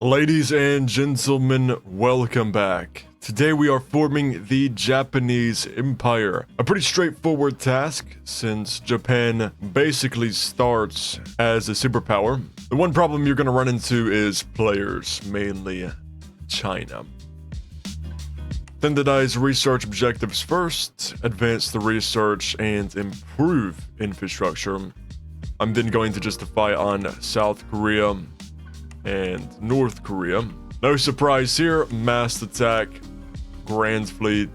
Ladies and gentlemen, welcome back. Today we are forming the Japanese Empire. A pretty straightforward task since Japan basically starts as a superpower. The one problem you're going to run into is players, mainly China. Standardize research objectives first, advance the research and improve infrastructure. I'm then going to justify on South Korea and North Korea. No surprise here, mass attack, grand fleet,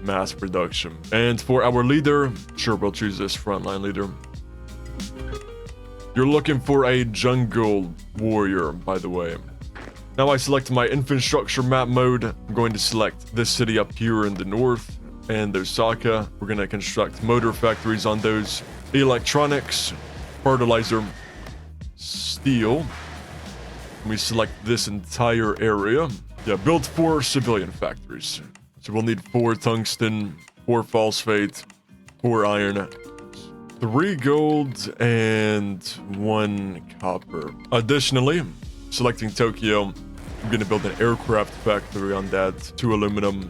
mass production. And for our leader, sure, we'll choose this frontline leader. You're looking for a jungle warrior, by the way. Now I select my infrastructure map mode. I'm going to select this city up here in the north and Osaka. We're going to construct motor factories on those. Electronics, fertilizer, steel. We select this entire area. Yeah, build 4 civilian factories. So we'll need 4 tungsten, 4 phosphate, 4 iron, 3 gold, and 1 copper. Additionally, selecting Tokyo, I'm going to build an aircraft factory on that, 2 aluminum,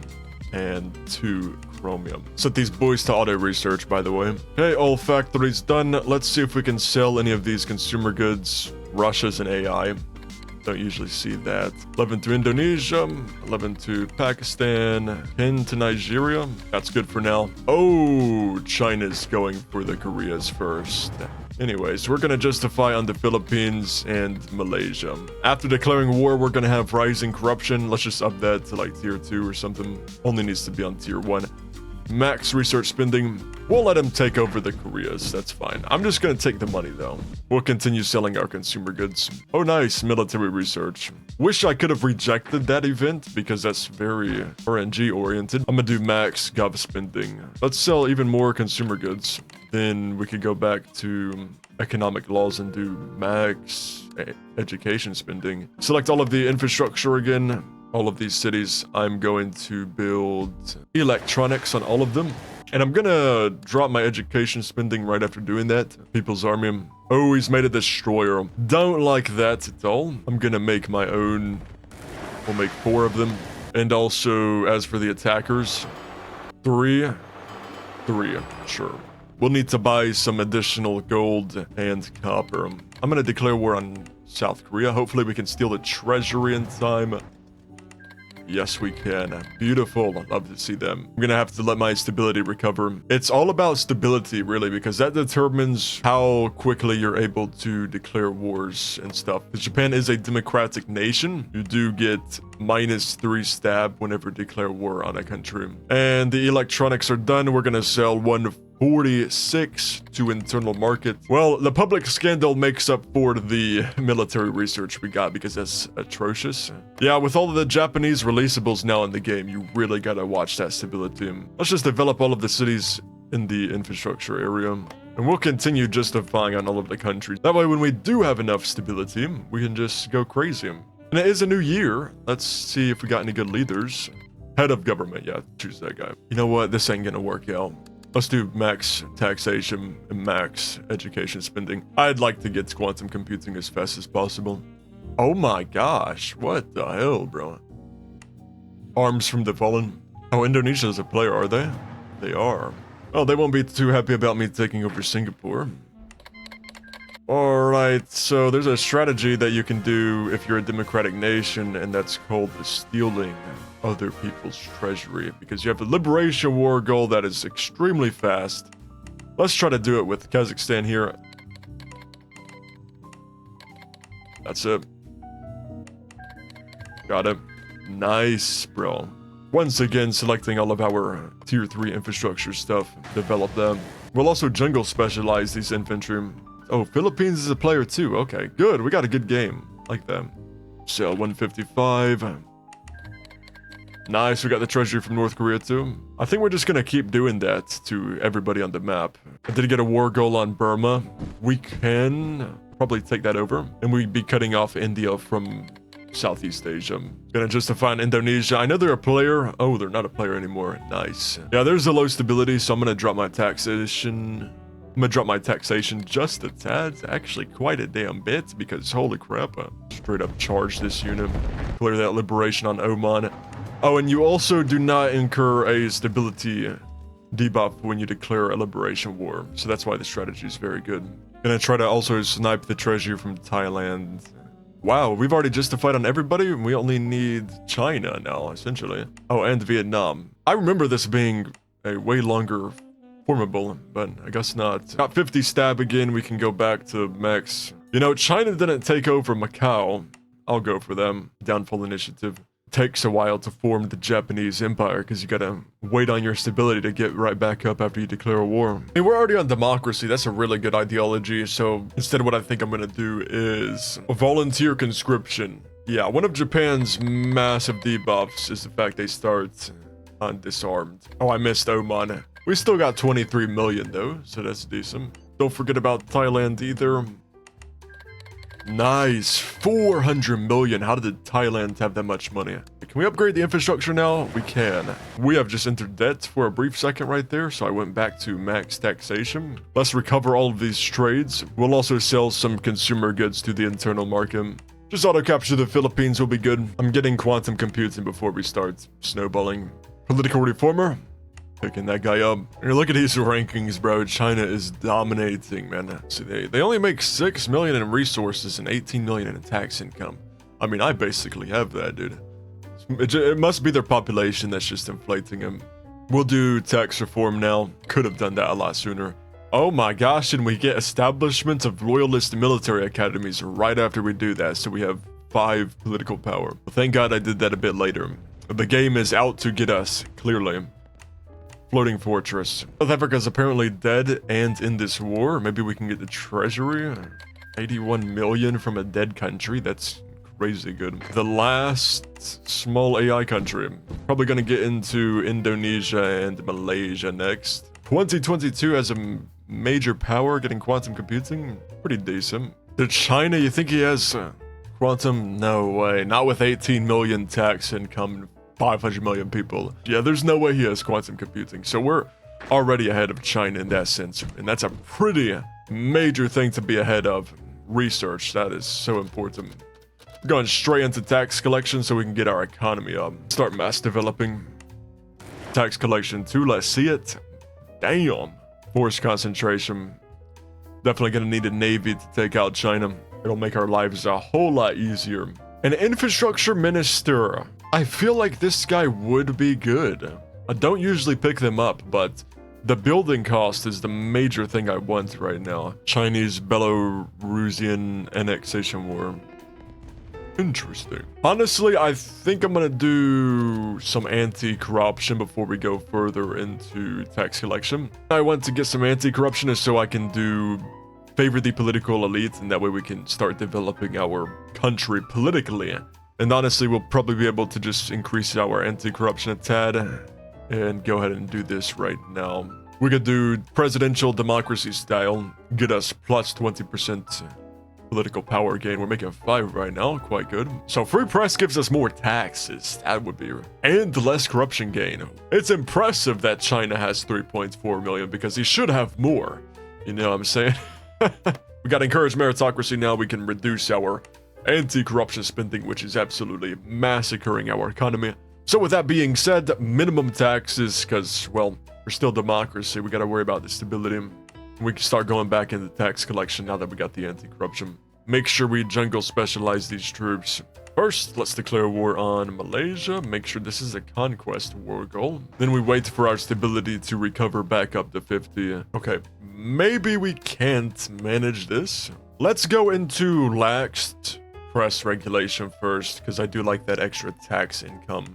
and 2 chromium. Set these boys to auto research, by the way. Okay, all factories done. Let's see if we can sell any of these consumer goods. Russia's an AI. Don't usually see that. 11 to Indonesia, 11 to Pakistan, 10 to Nigeria. That's good for now. Oh, China's going for the Koreas first. Anyways, we're gonna justify on the Philippines and Malaysia. After declaring war, we're gonna have rising corruption. Let's just up that to like tier 2 or something. Only needs to be on tier 1. Max research spending. We'll let him take over the Koreas. That's fine. I'm just going to take the money, though. We'll continue selling our consumer goods. Oh, nice. Military research. Wish I could have rejected that event because that's very RNG-oriented. I'm going to do max gov spending. Let's sell even more consumer goods. Then we could go back to economic laws and do max education spending. Select all of the infrastructure again. All of these cities, I'm going to build electronics on all of them. And I'm gonna drop my education spending right after doing that. People's Army. Oh, he's made a destroyer. Don't like that at all. I'm gonna make my own. We'll make 4 of them. And also, as for the attackers, 3. Sure. We'll need to buy some additional gold and copper. I'm gonna declare war on South Korea. Hopefully we can steal the treasury in time. Yes, we can. Beautiful. I'd love to see them. I'm gonna have to let my stability recover. It's all about stability, really, because that determines how quickly you're able to declare wars and stuff. Because Japan is a democratic nation. You do get -3 stab whenever you declare war on a country. And the electronics are done. We're gonna sell 146 to internal market. Well, the public scandal makes up for the military research we got because that's atrocious. Yeah, with all of the Japanese releasables now in the game, you really gotta watch that stability. Let's just develop all of the cities in the infrastructure area. And we'll continue justifying on all of the countries. That way, when we do have enough stability, we can just go crazy. And it is a new year. Let's see if we got any good leaders. Head of government, yeah, choose that guy. You know what? This ain't gonna work out. Let's do max taxation and max education spending. I'd like to get quantum computing as fast as possible. Oh my gosh, what the hell, bro? Arms from the fallen. Oh, Indonesia is a player, are they? They are. Oh, they won't be too happy about me taking over Singapore. Alright, so there's a strategy that you can do if you're a democratic nation, and that's called the stealing other people's treasury, because you have a liberation war goal that is extremely fast. Let's try to do it with Kazakhstan here. That's it. Got it. Nice, bro. Once again, selecting all of our tier 3 infrastructure stuff, develop them. We'll also jungle specialize these infantry. Oh, Philippines is a player too. Okay, good. We got a good game. Like that. Sell 155. Nice, we got the treasury from North Korea too. I think we're just gonna keep doing that to everybody on the map. I did get a war goal on Burma. We can probably take that over. And we'd be cutting off India from Southeast Asia. Gonna justify in Indonesia. I know they're a player. Oh, they're not a player anymore. Nice. Yeah, there's a low stability, so I'm gonna drop my taxation. I'm gonna drop my taxation just a tad, actually quite a damn bit, because holy crap, straight up charge this unit, clear that liberation on Oman. Oh, and you also do not incur a stability debuff when you declare a liberation war, so that's why the strategy is very good. Gonna try to also snipe the treasury from Thailand. Wow, we've already justified on everybody, and we only need China now, essentially. Oh, and Vietnam. I remember this being a way longer formable, but I guess not. Got 50 stab again, we can go back to max. You know, China didn't take over Macau. I'll go for them. Downfall initiative. Takes a while to form the Japanese empire because you gotta wait on your stability to get right back up after you declare a war. I mean, we're already on democracy. That's a really good ideology. So instead, what I think I'm gonna do is volunteer conscription. Yeah, one of Japan's massive debuffs is the fact they start undisarmed. Oh, I missed Oman. We still got 23 million though, so that's decent. Don't forget about Thailand either. Nice, 400 million. How did Thailand have that much money? Can we upgrade the infrastructure now? We can. We have just entered debt for a brief second right there, so I went back to max taxation. Let's recover all of these trades. We'll also sell some consumer goods to the internal market. Just auto-capture the Philippines will be good. I'm getting quantum computing before we start snowballing. Political reformer. Picking that guy up. And look at these rankings, bro. China is dominating, man. See, they only make 6 million in resources and 18 million in tax income. I mean, I basically have that, dude. It must be their population that's just inflating them. We'll do tax reform now. Could have done that a lot sooner. Oh my gosh, and we get establishment of loyalist military academies right after we do that, so we have 5 political power. Well, thank God I did that a bit later. The game is out to get us, clearly. Floating fortress. South Africa is apparently dead and in this war. Maybe we can get the treasury. 81 million from a dead country. That's crazy good. The last small AI country. Probably gonna get into Indonesia and Malaysia next. 2022 has a major power getting quantum computing. Pretty decent. To China, you think he has quantum? No way. Not with 18 million tax income. 500 million people. Yeah, there's no way he has quantum computing. So we're already ahead of China in that sense. And that's a pretty major thing to be ahead of. Research, that is so important. Going straight into tax collection so we can get our economy up. Start mass developing. Tax collection too, let's see it. Damn. Force concentration. Definitely gonna need a navy to take out China. It'll make our lives a whole lot easier. An infrastructure minister. I feel like this guy would be good. I don't usually pick them up, but the building cost is the major thing I want right now. Chinese Belarusian annexation war. Interesting. Honestly, I think I'm gonna do some anti-corruption before we go further into tax collection. I want to get some anti-corruption so I can do favor the political elite, and that way we can start developing our country politically. And honestly, we'll probably be able to just increase our anti-corruption a tad and go ahead and do this right now. We could do presidential democracy style, get us plus 20% political power gain. We're making 5 right now, quite good. So free press gives us more taxes, that would be, and less corruption gain. It's impressive that China has 3.4 million because he should have more. You know what I'm saying? We gotta encourage meritocracy now. We can reduce our anti-corruption spending, which is absolutely massacring our economy. So with that being said, minimum taxes, because, well, we're still democracy. We got to worry about the stability. We can start going back into tax collection now that we got the anti-corruption. Make sure we jungle specialize these troops. First, let's declare war on Malaysia. Make sure this is a conquest war goal. Then we wait for our stability to recover back up to 50. Okay, maybe we can't manage this. Let's go into laxed press regulation first, because I do like that extra tax income.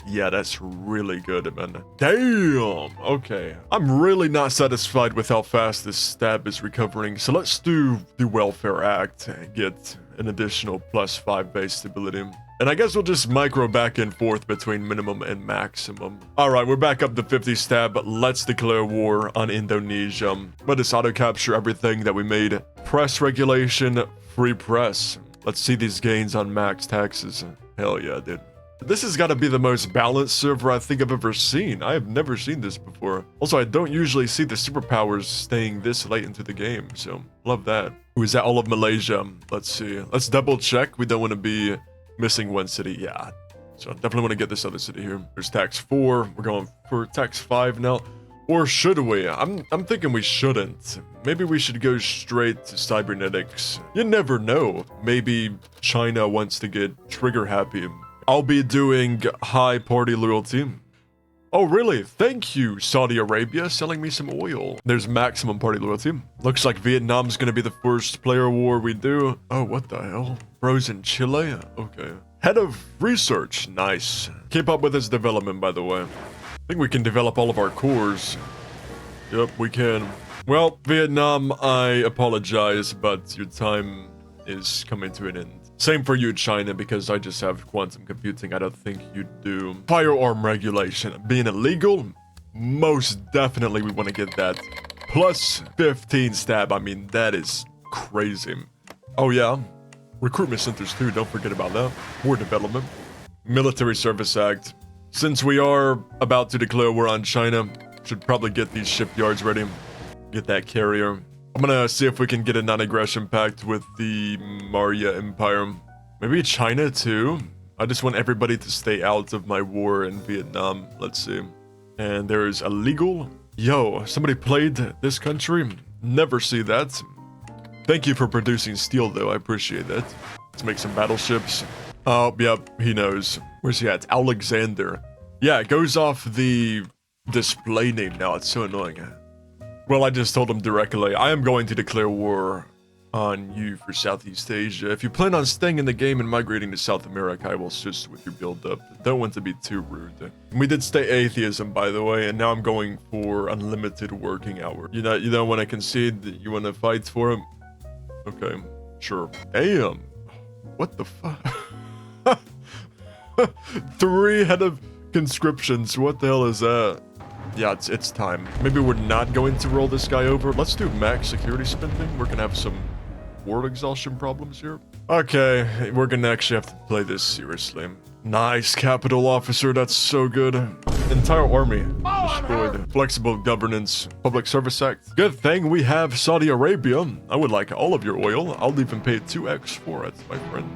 Yeah, that's really good, man. Damn! Okay. I'm really not satisfied with how fast this stab is recovering, so let's do the Welfare Act and get an additional +5 base stability. And I guess we'll just micro back and forth between minimum and maximum. Alright, we're back up to 50 stab, but let's declare war on Indonesia. Let us auto-capture everything that we made. Press regulation, free press. Let's see these gains on max taxes. Hell yeah, dude. This has got to be the most balanced server I think I've ever seen. I have never seen this before. Also, I don't usually see the superpowers staying this late into the game, so love that. Ooh, is that all of Malaysia? Let's see. Let's double check. We don't want to be missing one city. Yeah, so I definitely want to get this other city here. There's tax 4. We're going for tax 5 now. Or should we? I'm thinking we shouldn't. Maybe we should go straight to cybernetics. You never know. Maybe China wants to get trigger happy. I'll be doing high party loyalty. Oh, really? Thank you, Saudi Arabia, selling me some oil. There's maximum party loyalty. Looks like Vietnam's gonna be the first player war we do. Oh, what the hell? Frozen Chile? Okay. Head of research. Nice. Keep up with this development, by the way. I think we can develop all of our cores. Yep, we can. Well, Vietnam, I apologize, but your time is coming to an end. Same for you, China, because I just have quantum computing. I don't think you do. Firearm regulation. Being illegal? Most definitely we want to get that. Plus 15 stab. I mean, that is crazy. Oh, yeah. Recruitment centers, too. Don't forget about that. War development. Military Service Act. Since we are about to declare war on China, should probably get these shipyards ready. Get that carrier. I'm gonna see if we can get a non-aggression pact with the Maurya Empire. Maybe China too. I just want everybody to stay out of my war in Vietnam. Let's see. And there's illegal. Yo, somebody played this country? Never see that. Thank you for producing steel though, I appreciate that. Let's make some battleships. Oh, yep, he knows. Where's he at? Alexander. Yeah, it goes off the display name now. It's so annoying. Well, I just told him directly, I am going to declare war on you for Southeast Asia. If you plan on staying in the game and migrating to South America, I will assist with your build-up. Don't want to be too rude. We did stay atheism, by the way, and now I'm going for unlimited working hours. You don't want to concede? You want to fight for him? Okay, sure. Damn. What the fuck? 3 head of conscriptions. What the hell is that? Yeah, it's time. Maybe we're not going to roll this guy over. Let's do max security spending. We're gonna have some ward exhaustion problems here. Okay, we're gonna actually have to play this seriously. Nice, capital officer. That's so good. Entire army destroyed. Flexible governance. Public Service Act. Good thing we have Saudi Arabia. I would like all of your oil. I'll even pay 2x for it, my friend.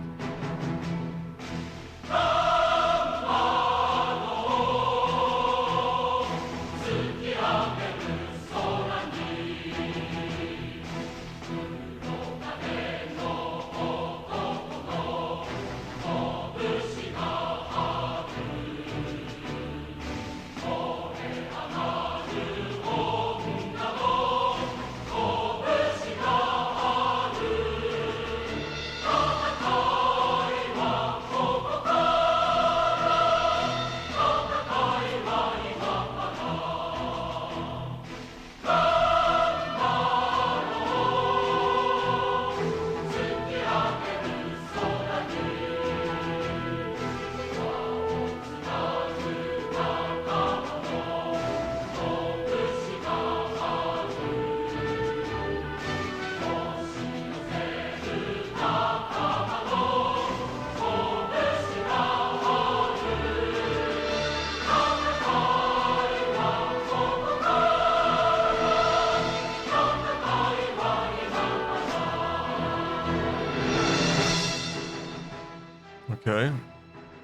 Okay.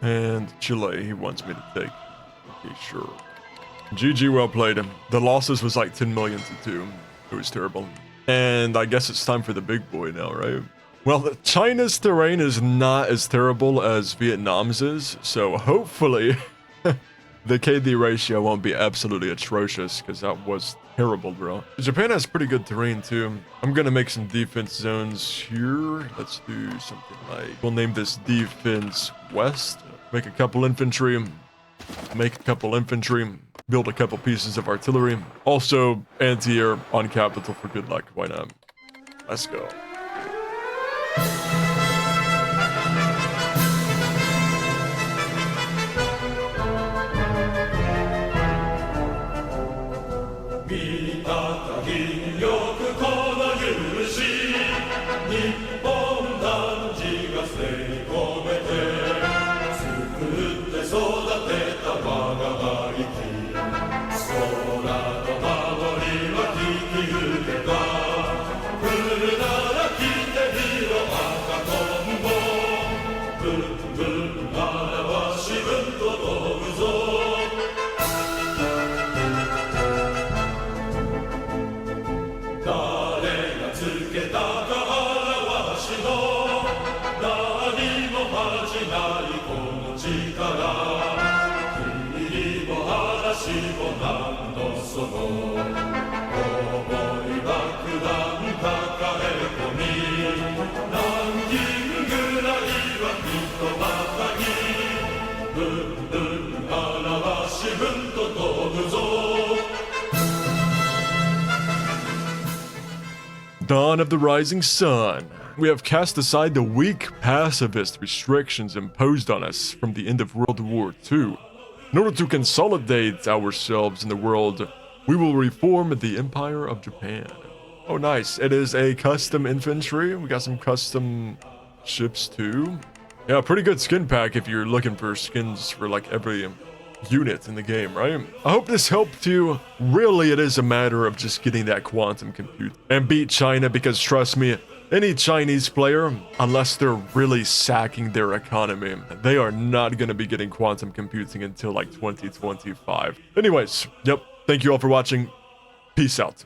And Chile, he wants me to take. Okay, sure. GG, well played. The losses was like 10 million to 2. It was terrible. And I guess it's time for the big boy now, right? Well, China's terrain is not as terrible as Vietnam's is, so hopefully the KD ratio won't be absolutely atrocious, because that was terrible, bro. Japan has pretty good terrain, too. I'm gonna make some defense zones here. Let's do something like... We'll name this Defense West. Make a couple infantry. Make a couple infantry. Build a couple pieces of artillery. Also, anti-air on capital for good luck. Why not? Let's go. Dawn of the Rising Sun. We have cast aside the weak pacifist restrictions imposed on us from the end of World War II. In order to consolidate ourselves in the world, we will reform the Empire of Japan. Oh, nice. It is a custom infantry. We got some custom ships too. Yeah, pretty good skin pack if you're looking for skins for like every unit in the game, right? I hope this helped you. Really, it is a matter of just getting that quantum compute and beat China, because trust me, any Chinese player, unless they're really sacking their economy, they are not going to be getting quantum computing until like 2025. Anyways, yep. Thank you all for watching. Peace out.